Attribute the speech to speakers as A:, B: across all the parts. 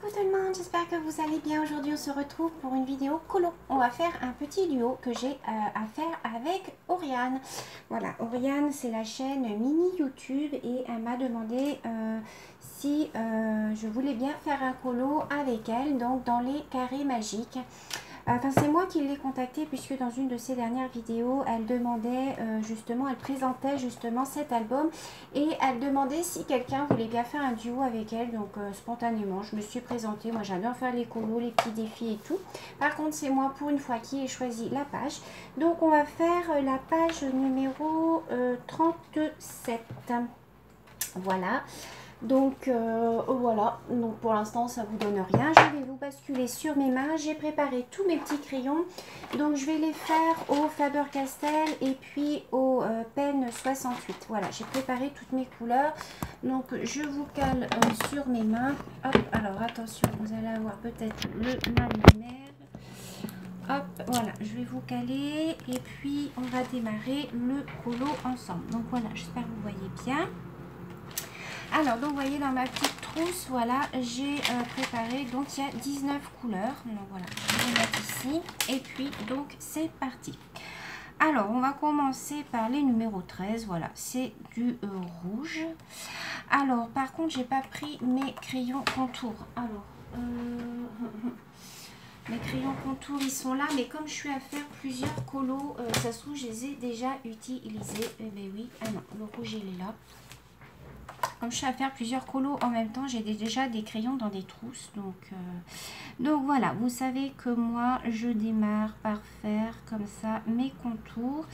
A: Coucou tout le monde, j'espère que vous allez bien. Aujourd'hui on se retrouve pour une vidéo colo. On va faire un petit duo que j'ai à faire avec Oriane. Voilà, Oriane c'est la chaîne mini YouTube et elle m'a demandé si je voulais bien faire un colo avec elle, donc dans les carrés magiques. Enfin, c'est moi qui l'ai contactée puisque dans une de ses dernières vidéos, elle demandait justement, elle présentait justement cet album et elle demandait si quelqu'un voulait bien faire un duo avec elle. Donc spontanément, je me suis présentée. Moi, j'adore faire les colos, les petits défis et tout. Par contre, c'est moi pour une fois qui ai choisi la page. Donc, on va faire la page numéro 37. Voilà. Donc voilà, donc pour l'instant ça vous donne rien. Je vais vous basculer sur mes mains. J'ai préparé tous mes petits crayons. Donc je vais les faire au Faber-Castell et puis au Pen 68. Voilà, j'ai préparé toutes mes couleurs. Donc je vous cale sur mes mains. Hop, alors attention, vous allez avoir peut-être la lumière. Hop, voilà, je vais vous caler et puis on va démarrer le colo ensemble. Donc voilà, j'espère que vous voyez bien. Alors, donc, vous voyez, dans ma petite trousse, voilà, j'ai préparé, donc, il y a 19 couleurs. Donc, voilà, je vais les mettre ici. Et puis, donc, c'est parti. Alors, on va commencer par les numéros 13. Voilà, c'est du rouge. Alors, par contre, j'ai pas pris mes crayons contours. Alors, mes crayons contours, ils sont là. Mais comme je suis à faire plusieurs colos, ça se trouve, je les ai déjà utilisés. Eh bien, oui. Ah non, le rouge, il est là. Comme je suis à faire plusieurs colos en même temps, j'ai déjà des crayons dans des trousses. Donc voilà, vous savez que moi, je démarre par faire comme ça mes contours.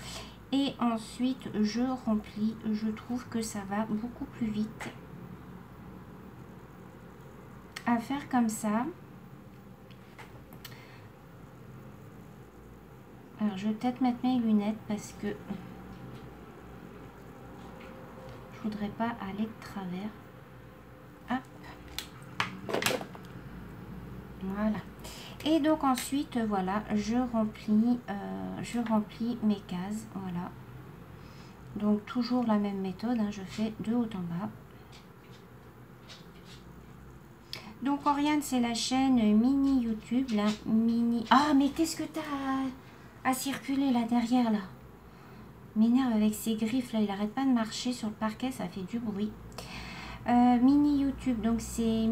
A: Et ensuite, je remplis. Je trouve que ça va beaucoup plus vite à faire comme ça. Alors, je vais peut-être mettre mes lunettes parce que je voudrais pas aller de travers. Hop. Voilà. Et donc ensuite, voilà, je remplis mes cases. Voilà. Donc toujours la même méthode, hein, je fais de haut en bas. Donc Oriane, c'est la chaîne mini YouTube, là, mini. Ah, mais qu'est-ce que t'as à circuler là derrière là? M'énerve avec ses griffes là, il arrête pas de marcher sur le parquet, ça fait du bruit. Mini YouTube, donc c'est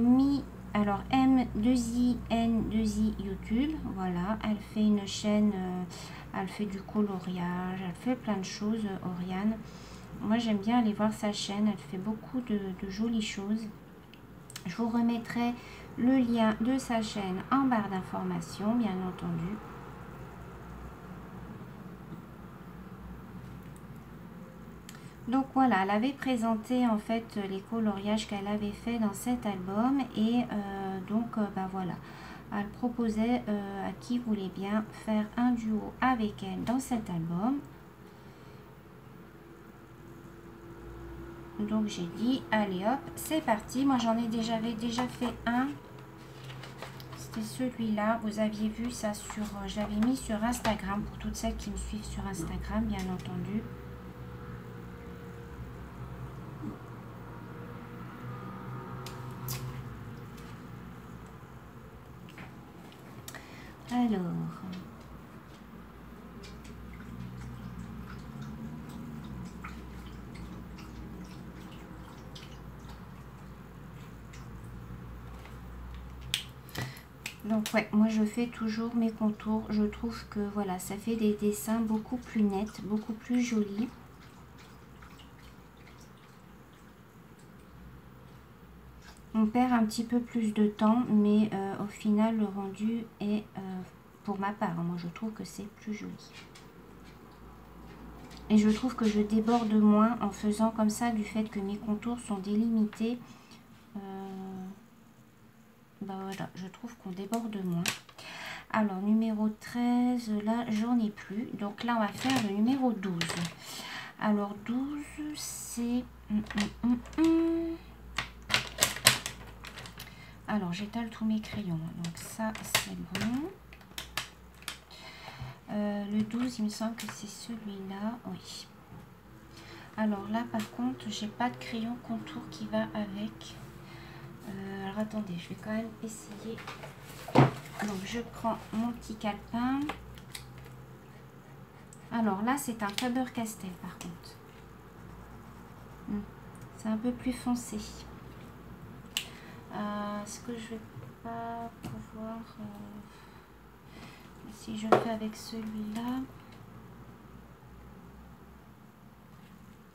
A: alors M2I-N2I YouTube, voilà, elle fait une chaîne, elle fait du coloriage, elle fait plein de choses, Oriane. Moi j'aime bien aller voir sa chaîne, elle fait beaucoup de jolies choses. Je vous remettrai le lien de sa chaîne en barre d'informations, bien entendu. Donc voilà, elle avait présenté en fait les coloriages qu'elle avait fait dans cet album et bah voilà, elle proposait à qui voulait bien faire un duo avec elle dans cet album. Donc j'ai dit allez hop, c'est parti. Moi j'avais déjà fait un. C'était celui-là, vous aviez vu ça sur, j'avais mis sur Instagram pour toutes celles qui me suivent sur Instagram, bien entendu. Alors, donc ouais, moi je fais toujours mes contours. Je trouve que voilà, ça fait des dessins beaucoup plus nets, beaucoup plus jolis. On perd un petit peu plus de temps, mais au final le rendu est, pour ma part, moi je trouve que c'est plus joli. Et je trouve que je déborde moins en faisant comme ça, du fait que mes contours sont délimités. Bah voilà, je trouve qu'on déborde moins. Alors, numéro 13, là, j'en ai plus. Donc là, on va faire le numéro 12. Alors, 12, c'est... Alors, j'étale tous mes crayons. Donc ça, c'est bon. Le 12, il me semble que c'est celui-là. Oui. Alors là, par contre, j'ai pas de crayon contour qui va avec. Alors attendez, je vais quand même essayer. Donc je prends mon petit calepin. Alors là, c'est un Faber-Castell par contre. C'est un peu plus foncé. Est-ce que je vais pas pouvoir... si je le fais avec celui-là...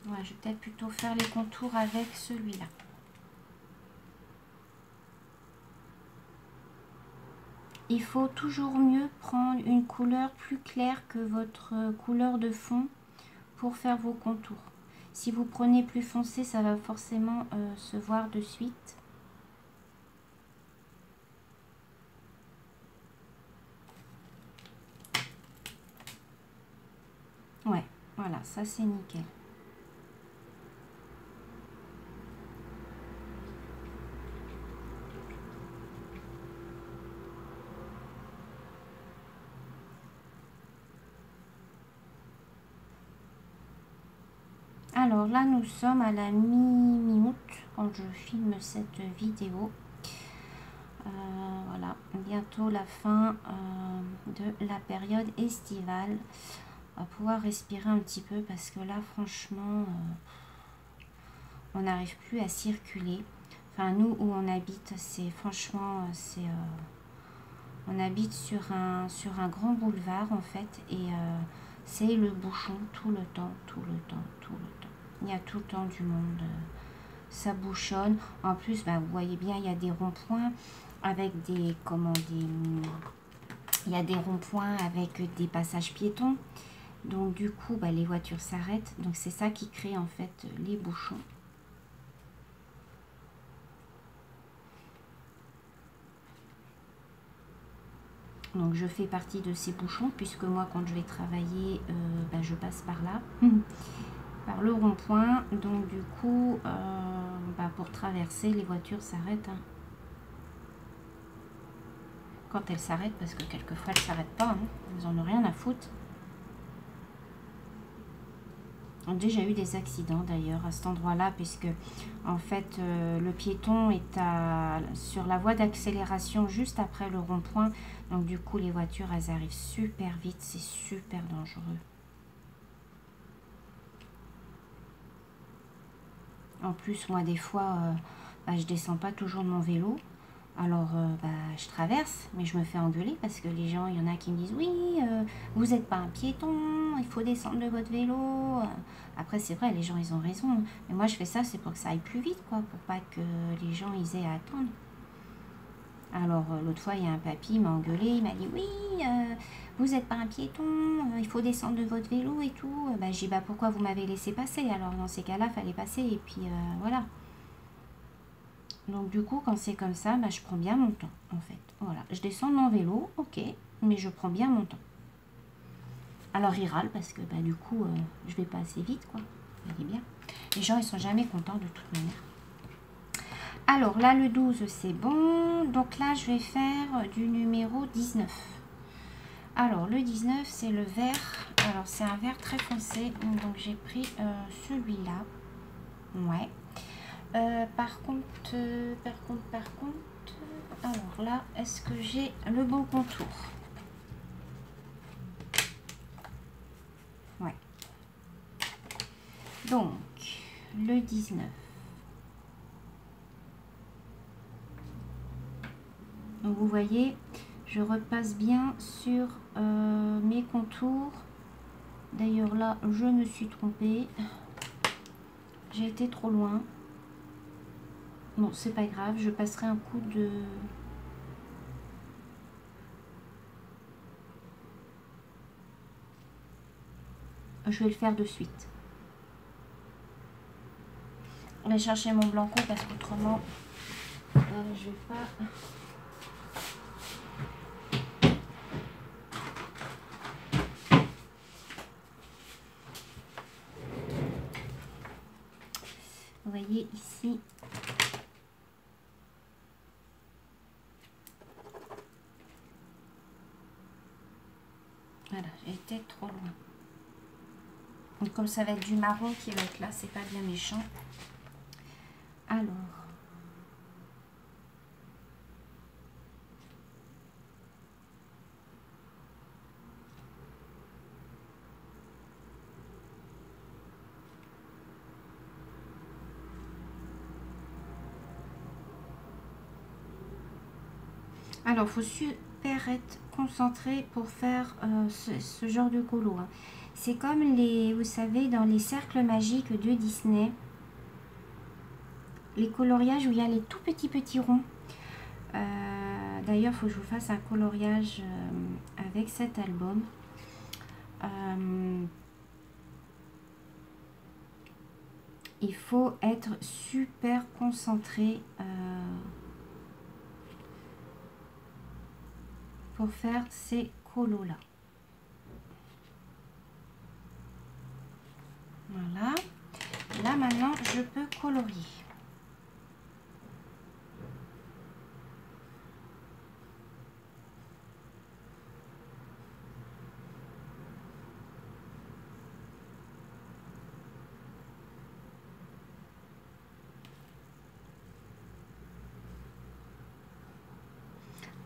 A: Ouais, je vais peut-être plutôt faire les contours avec celui-là. Il faut toujours mieux prendre une couleur plus claire que votre couleur de fond pour faire vos contours. Si vous prenez plus foncé, ça va forcément se voir de suite. Ouais, voilà, ça c'est nickel. Alors là, nous sommes à la mi-août quand je filme cette vidéo. Voilà, bientôt la fin de la période estivale. On va pouvoir respirer un petit peu parce que là, franchement, on n'arrive plus à circuler. Enfin, nous où on habite, c'est franchement, on habite sur un grand boulevard en fait et c'est le bouchon tout le temps, tout le temps, tout le temps. Il y a tout le temps du monde, ça bouchonne. En plus, bah, vous voyez bien, il y a des ronds-points avec des, il y a des ronds-points avec des passages piétons. Donc du coup, bah, les voitures s'arrêtent. Donc c'est ça qui crée en fait les bouchons. Donc je fais partie de ces bouchons puisque moi quand je vais travailler, bah, je passe par là, par le rond-point. Donc du coup, bah, pour traverser, les voitures s'arrêtent. Hein. Quand elles s'arrêtent, parce que quelquefois elles ne s'arrêtent pas, hein. Elles n'en ont rien à foutre. J'ai déjà eu des accidents d'ailleurs à cet endroit-là, puisque en fait le piéton est sur la voie d'accélération juste après le rond-point. Donc du coup les voitures elles arrivent super vite, c'est super dangereux. En plus moi des fois bah, je descends pas toujours de mon vélo. Alors, bah, je traverse, mais je me fais engueuler parce que les gens, il y en a qui me disent « Oui, vous n'êtes pas un piéton, il faut descendre de votre vélo. » Après, c'est vrai, les gens, ils ont raison. Mais moi, je fais ça, c'est pour que ça aille plus vite, quoi, pour pas que les gens, ils aient à attendre. Alors, l'autre fois, il y a un papy, il m'a engueulé, il m'a dit « Oui, vous n'êtes pas un piéton, il faut descendre de votre vélo et tout. » Bah, j'ai dit « Bah, pourquoi vous m'avez laissé passer ?» Alors, dans ces cas-là, il fallait passer et puis voilà. Donc du coup, quand c'est comme ça, bah, je prends bien mon temps, en fait. Voilà, je descends de mon vélo, ok, mais je prends bien mon temps. Alors il râle parce que bah, du coup, je vais pas assez vite, quoi. Vous voyez bien. Les gens, ils sont jamais contents de toute manière. Alors là, le 12, c'est bon. Donc là, je vais faire du numéro 19. Alors, le 19, c'est le vert. Alors, c'est un vert très foncé. Donc, j'ai pris celui-là. Ouais. Par contre, alors là, est-ce que j'ai le bon contour? Ouais. Donc, le 19. Donc, vous voyez, je repasse bien sur mes contours. D'ailleurs, là, je me suis trompée. J'ai été trop loin. Bon, c'est pas grave, je passerai un coup de... Je vais le faire de suite. Je vais chercher mon blanco parce qu'autrement, je vais pas... Vous voyez ici... Voilà, j'ai été trop loin. Donc comme ça va être du marron qui va être là, c'est pas bien méchant. Alors, Alors, il faut super être concentré pour faire ce genre de colo. Hein. C'est comme les, vous savez, dans les cercles magiques de Disney, les coloriages où il y a les tout petits ronds. D'ailleurs, il faut que je vous fasse un coloriage avec cet album. Il faut être super concentré pour faire ces colos là. Voilà. Là maintenant, je peux colorier.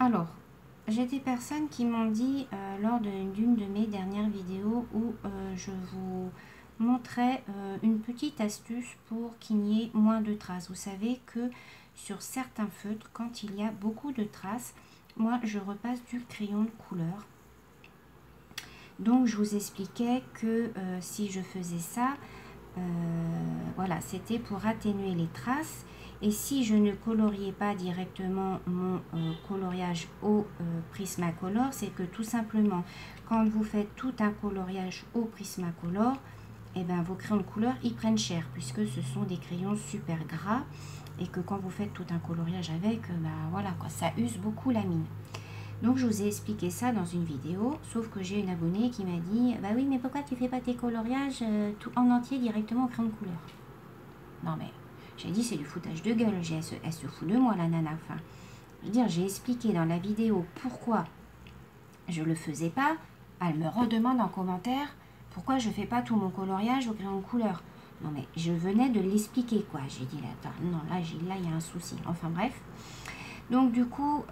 A: Alors, j'ai des personnes qui m'ont dit lors d'une de mes dernières vidéos où je vous montrais une petite astuce pour qu'il n'y ait moins de traces. Vous savez que sur certains feutres, quand il y a beaucoup de traces, moi je repasse du crayon de couleur. Donc je vous expliquais que si je faisais ça, voilà, c'était pour atténuer les traces. Et si je ne coloriais pas directement mon coloriage au Prismacolor, c'est que tout simplement, quand vous faites tout un coloriage au Prismacolor, et ben vos crayons de couleur, ils prennent cher, puisque ce sont des crayons super gras, et que quand vous faites tout un coloriage avec, ben voilà, quoi, ça use beaucoup la mine. Donc je vous ai expliqué ça dans une vidéo, sauf que j'ai une abonnée qui m'a dit « Bah oui, mais pourquoi tu fais pas tes coloriages tout en entier directement au crayon de couleur ?» Non mais, j'ai dit c'est du foutage de gueule, elle se fout de moi la nana. Enfin, je veux dire, j'ai expliqué dans la vidéo pourquoi je le faisais pas. Elle me redemande en commentaire pourquoi je fais pas tout mon coloriage au crayon de couleur. Non mais, je venais de l'expliquer quoi. J'ai dit là, attends, non là il y a un souci. Enfin bref. Donc du coup,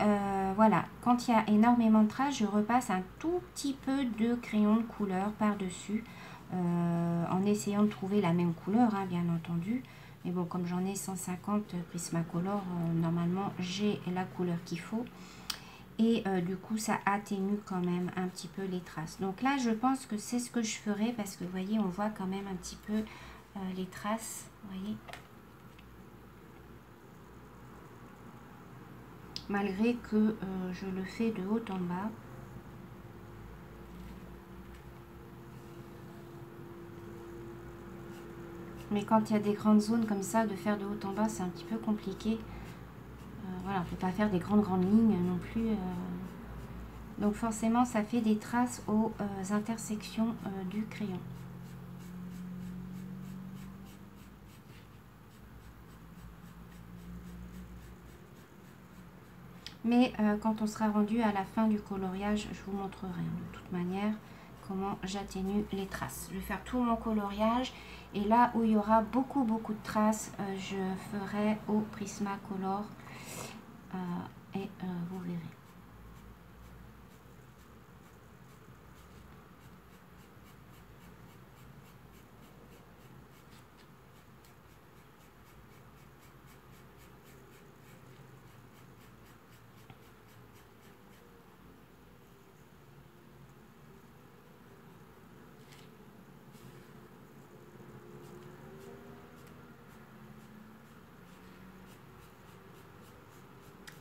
A: voilà, quand il y a énormément de traces, je repasse un tout petit peu de crayon de couleur par-dessus, en essayant de trouver la même couleur, hein, bien entendu. Mais bon, comme j'en ai 150 Prismacolor, normalement, j'ai la couleur qu'il faut. Et du coup, ça atténue quand même un petit peu les traces. Donc là, je pense que c'est ce que je ferai, parce que vous voyez, on voit quand même un petit peu les traces, vous voyez. Malgré que je le fais de haut en bas. Mais quand il y a des grandes zones comme ça, de faire de haut en bas, c'est un petit peu compliqué. Voilà, on ne peut pas faire des grandes lignes non plus. Donc forcément, ça fait des traces aux intersections du crayon. Mais quand on sera rendu à la fin du coloriage, je vous montrerai de toute manière comment j'atténue les traces. Je vais faire tout mon coloriage et là où il y aura beaucoup de traces, je ferai au Prismacolor et vous verrez.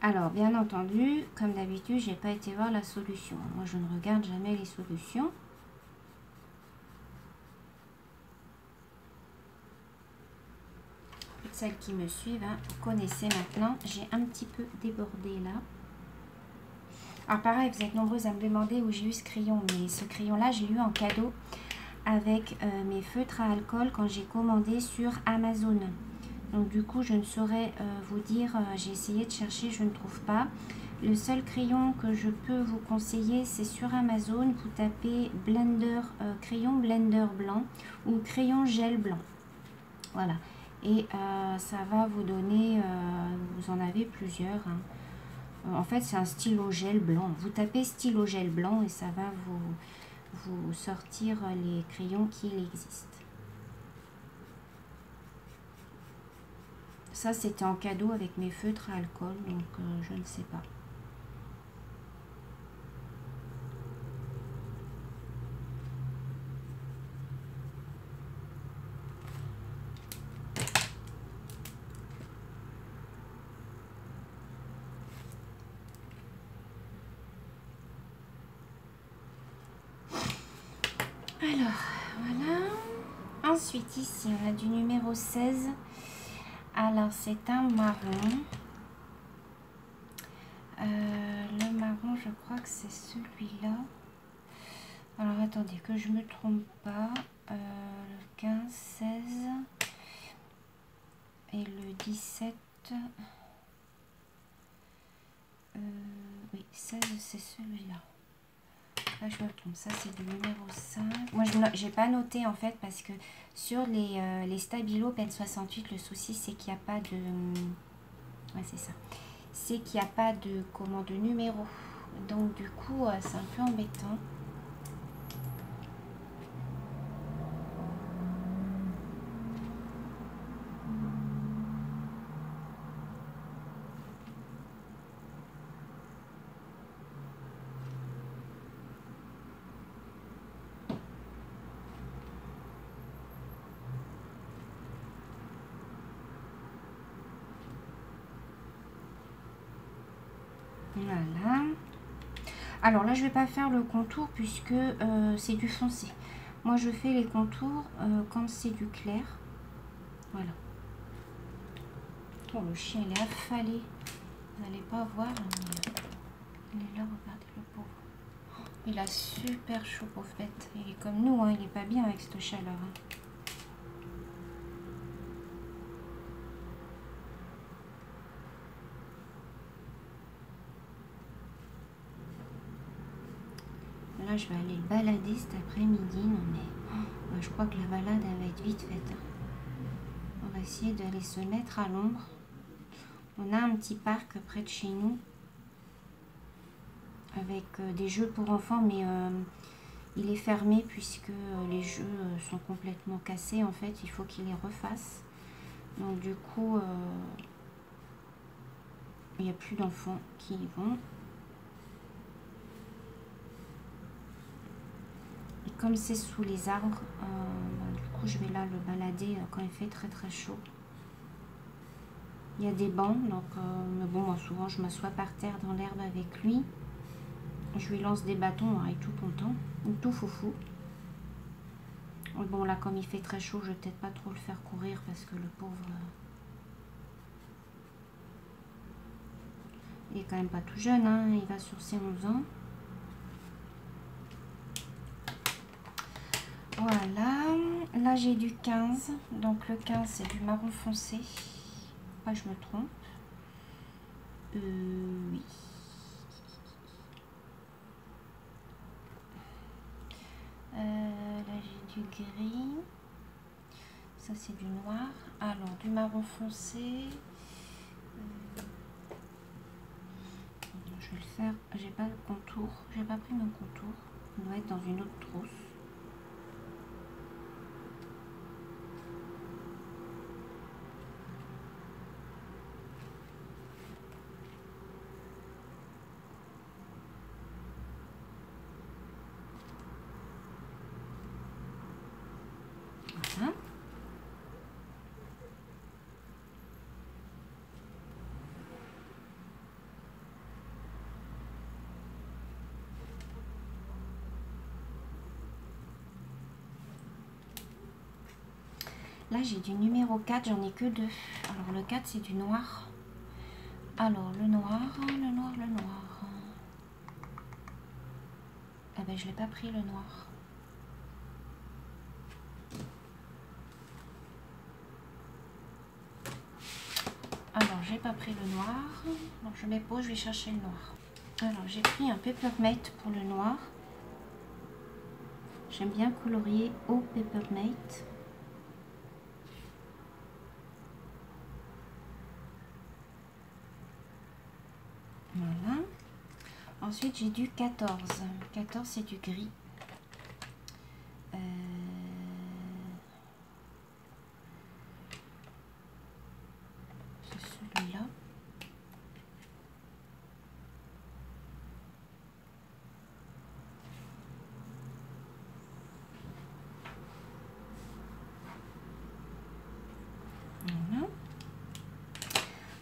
A: Alors, bien entendu, comme d'habitude, j'ai pas été voir la solution. Moi, je ne regarde jamais les solutions. Celles qui me suivent, hein, vous connaissez maintenant. J'ai un petit peu débordé là. Alors, pareil, vous êtes nombreuses à me demander où j'ai eu ce crayon. Mais ce crayon-là, j'ai eu en cadeau avec mes feutres à alcool quand j'ai commandé sur Amazon. Donc du coup, je ne saurais vous dire, j'ai essayé de chercher, je ne trouve pas. Le seul crayon que je peux vous conseiller, c'est sur Amazon. Vous tapez Blender, crayon Blender blanc ou crayon gel blanc. Voilà. Et ça va vous donner, vous en avez plusieurs. Hein. En fait, c'est un stylo gel blanc. Vous tapez stylo gel blanc et ça va vous sortir les crayons qui existent. Ça, c'était en cadeau avec mes feutres à alcool, donc je ne sais pas. Alors, voilà. Ensuite, ici, on a du numéro 16. Alors, c'est un marron. Le marron, je crois que c'est celui-là. Alors, attendez, que je me trompe pas. Le 15, 16 et le 17. Oui, 16, c'est celui-là. Là, je me trompe. Ça, c'est le numéro 5. Moi, je n'ai pas noté, en fait, parce que sur les Stabilo Pen 68, le souci, c'est qu'il n'y a pas de... Ouais, c'est ça. C'est qu'il n'y a pas de, de numéro. Donc, du coup, c'est un peu embêtant. Voilà. Alors là, je vais pas faire le contour puisque c'est du foncé. Moi, je fais les contours quand c'est du clair. Voilà. Oh, le chien, il est affalé. Vous n'allez pas voir. Mais il est là, regardez le pauvre. Il a super chaud, pauvre bête. Il est comme nous, hein, il est pas bien avec cette chaleur. Hein. Là, je vais aller le balader cet après-midi. Non, mais je crois que la balade, elle va être vite faite. Hein. On va essayer d'aller se mettre à l'ombre. On a un petit parc près de chez nous avec des jeux pour enfants, mais il est fermé puisque les jeux sont complètement cassés. En fait, il faut qu'ils les refassent. Donc du coup, il n'y a plus d'enfants qui y vont. Et comme c'est sous les arbres, du coup, je vais là le balader quand il fait très très chaud. Il y a des bancs, donc mais bon, moi souvent je m'assois par terre dans l'herbe avec lui. Je lui lance des bâtons, hein, il est tout content, tout foufou. Bon là, comme il fait très chaud, je vais peut-être pas trop le faire courir parce que le pauvre, il est quand même pas tout jeune, hein, il va sur ses 11 ans. Voilà, là j'ai du 15, donc le 15 c'est du marron foncé. Pas je me trompe. Oui. Là j'ai du gris. Ça c'est du noir. Alors du marron foncé. Je vais le faire. J'ai pas le contour. J'ai pas pris mon contour. Il doit être dans une autre trousse. Voilà. Là j'ai du numéro 4, j'en ai que 2. Alors le 4 c'est du noir. Alors le noir. Ah ben je l'ai pas pris le noir. Alors j'ai pas pris le noir. Donc je mets pause, je vais chercher le noir. Alors j'ai pris un Peppermate pour le noir. J'aime bien colorier au Peppermate. Voilà. Ensuite, j'ai du 14. 14, c'est du gris. C'est celui-là. Voilà.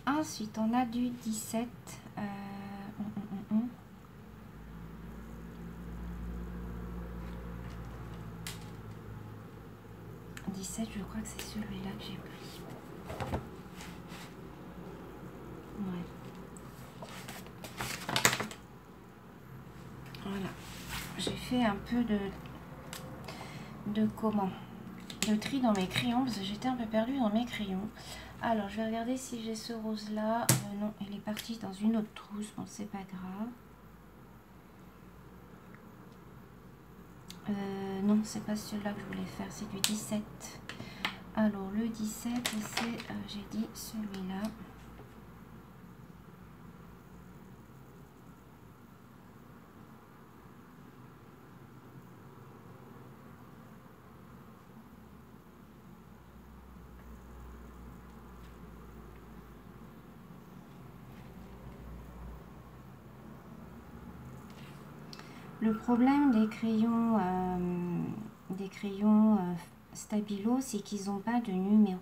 A: Ensuite, on a du 17. 17, je crois que c'est celui-là que j'ai pris. Ouais. Voilà. J'ai fait un peu de tri dans mes crayons parce que j'étais un peu perdue dans mes crayons. Alors je vais regarder si j'ai ce rose là. Non, il est parti dans une autre trousse. Bon, c'est pas grave. Non, c'est pas celui-là que je voulais faire, c'est du 17. Alors le 17, c'est, j'ai dit celui-là. Le problème des crayons Stabilo, c'est qu'ils n'ont pas de numéro.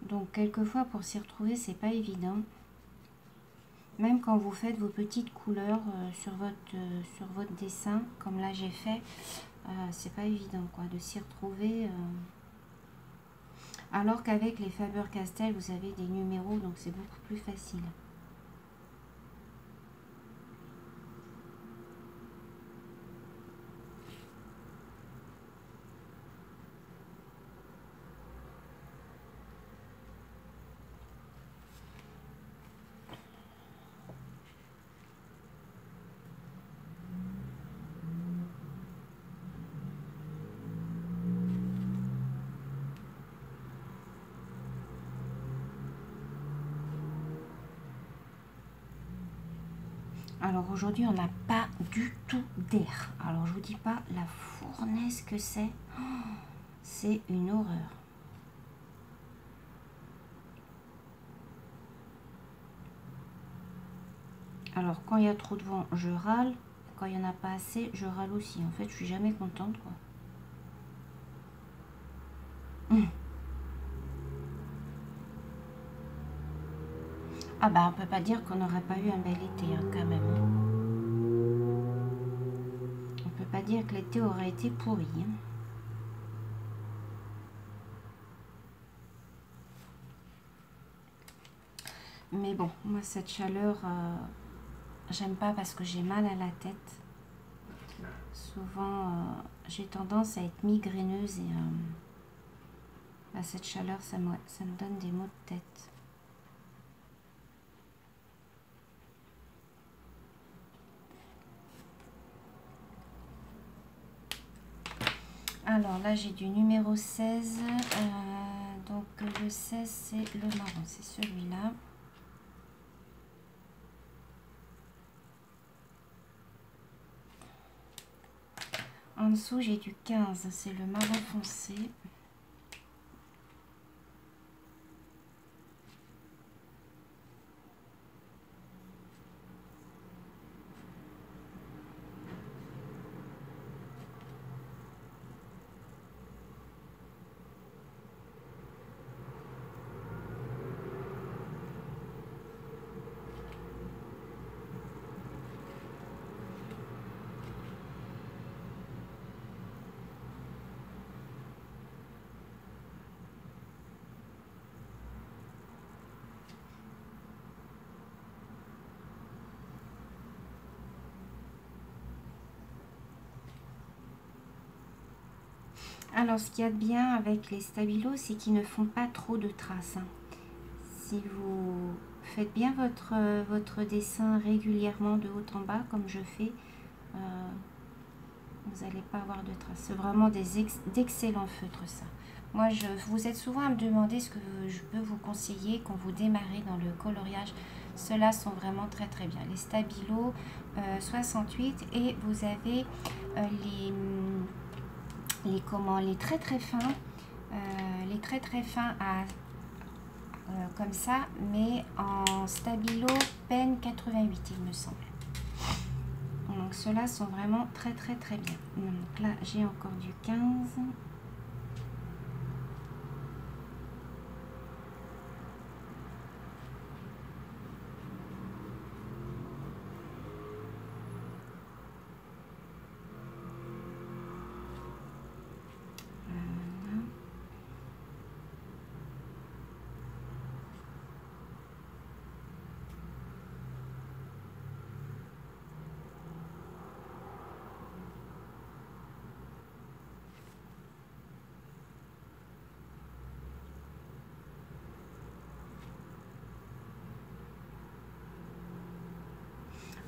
A: Donc quelquefois pour s'y retrouver, c'est pas évident. Même quand vous faites vos petites couleurs sur votre dessin, comme là j'ai fait, c'est pas évident quoi de s'y retrouver. Alors qu'avec les Faber-Castell, vous avez des numéros, donc c'est beaucoup plus facile. Alors aujourd'hui, on n'a pas du tout d'air. Alors je vous dis pas la fournaise que c'est. Oh, c'est une horreur. Alors quand il y a trop de vent, je râle. Quand il n'y en a pas assez, je râle aussi. En fait, je suis jamais contente quoi. Ah bah on peut pas dire qu'on n'aurait pas eu un bel été hein, quand même. On peut pas dire que l'été aurait été pourri. Hein. Mais bon, moi cette chaleur, j'aime pas parce que j'ai mal à la tête. Souvent, j'ai tendance à être migraineuse et cette chaleur, ça me donne des maux de tête. Alors là, j'ai du numéro 16. Donc le 16, c'est le marron, c'est celui-là. En dessous, j'ai du 15, c'est le marron foncé. Alors, ce qu'il y a de bien avec les Stabilo, c'est qu'ils ne font pas trop de traces. Hein. Si vous faites bien votre dessin régulièrement de haut en bas, comme je fais, vous n'allez pas avoir de traces. C'est vraiment d'excellents feutres, ça. Moi, vous êtes souvent à me demander ce que je peux vous conseiller quand vous démarrez dans le coloriage. Ceux-là sont vraiment très très bien. Les Stabilo 68 et vous avez les très très fins, comme ça, mais en Stabilo Pen 88 il me semble. Donc ceux-là sont vraiment très très très bien. Donc là j'ai encore du 15.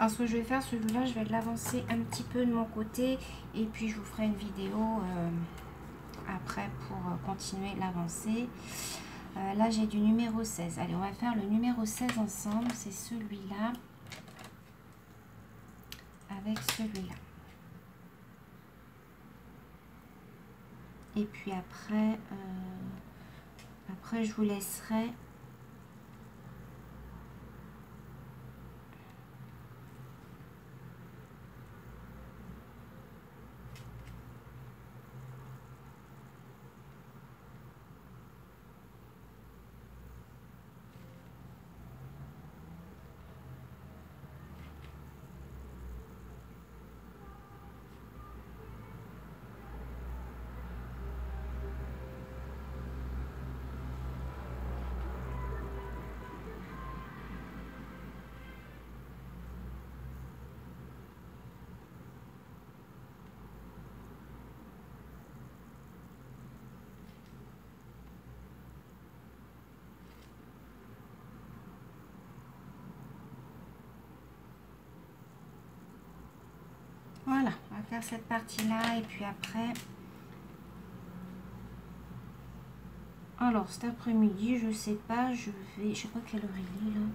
A: Alors ce que je vais faire, celui-là, je vais l'avancer un petit peu de mon côté et puis je vous ferai une vidéo après pour continuer l'avancée. Là j'ai du numéro 16. Allez, on va faire le numéro 16 ensemble. C'est celui-là avec celui-là. Et puis après, je vous laisserai voilà, on va faire cette partie-là et puis après. Alors cet après-midi, je sais pas, je sais pas quelle heure il est là.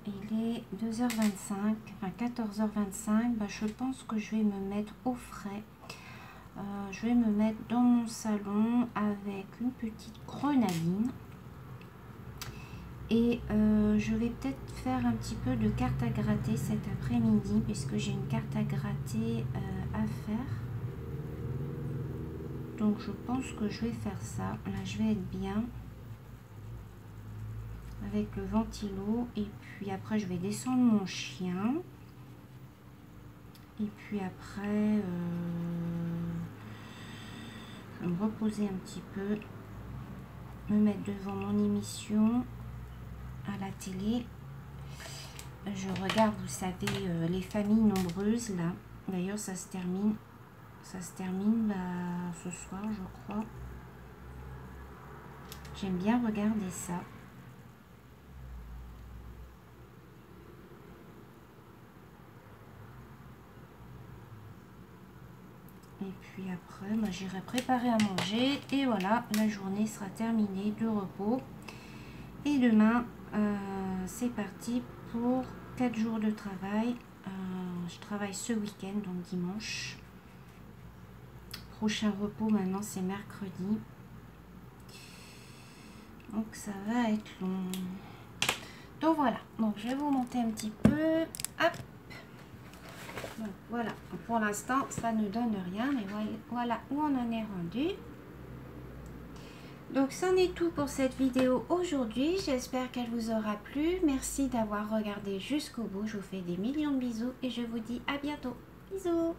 A: Il est 2h25, enfin 14h25. Bah, je pense que je vais me mettre au frais. Je vais me mettre dans mon salon avec une petite grenadine. Et je vais peut-être faire un petit peu de carte à gratter cet après-midi, puisque j'ai une carte à gratter à faire. Donc je pense que je vais faire ça. Là je vais être bien avec le ventilo. Et puis après je vais descendre mon chien. Et puis après je vais me reposer un petit peu. Me mettre devant mon émission à la télé. Je regarde, vous savez, les familles nombreuses là. D'ailleurs ça se termine. Ça se termine ce soir, je crois. J'aime bien regarder ça. Et puis après, moi j'irai préparer à manger. Et voilà, la journée sera terminée de repos. Et demain, c'est parti pour 4 jours de travail. Je travaille ce week-end, donc dimanche. Prochain repos maintenant, c'est mercredi. Donc ça va être long. Donc voilà, donc je vais vous monter un petit peu. Hop. Donc voilà, pour l'instant ça ne donne rien, mais voilà où on en est rendu. Donc c'en est tout pour cette vidéo aujourd'hui. J'espère qu'elle vous aura plu. Merci d'avoir regardé jusqu'au bout. Je vous fais des millions de bisous et je vous dis à bientôt. Bisous.